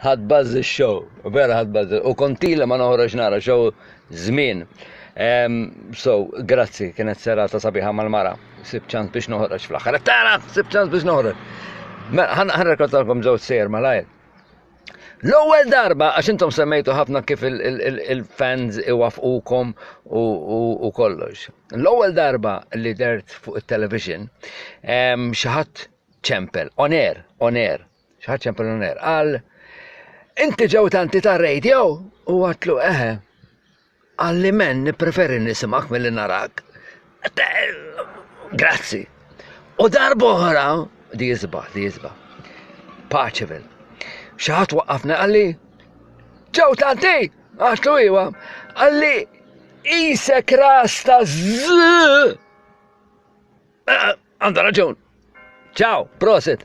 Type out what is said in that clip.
ħadbazz il-show, vera ħadbazz, u kontila ma noħroġ nara show żmien. So, grazzi, kienet serata sabiħa mal-mara, sib ċans biex noħroġ fl-aħħar. Tara, sib ċans biex noħroġ. Ħanrekortalkom żewġ sejjer malajr. L-ewwel darba, għax intom semmejtu ħafna kif il-fans iwafqukom u kollox. L-ewwel darba li dert fuq it-television, xi ħadd ċempel, on air, xi ħadd ċempel on air, qal inti ġew tanti tar-radio u għatlu għalli men nippreferi nisimak milli narak. Grazzi. U darba oħra, di jisbaħ. Paċevil. Xaħat waqqafna għalli, ġew tanti, għatlu iwa, għalli isek rasta z. Għanda raġun. Ciao, prosit.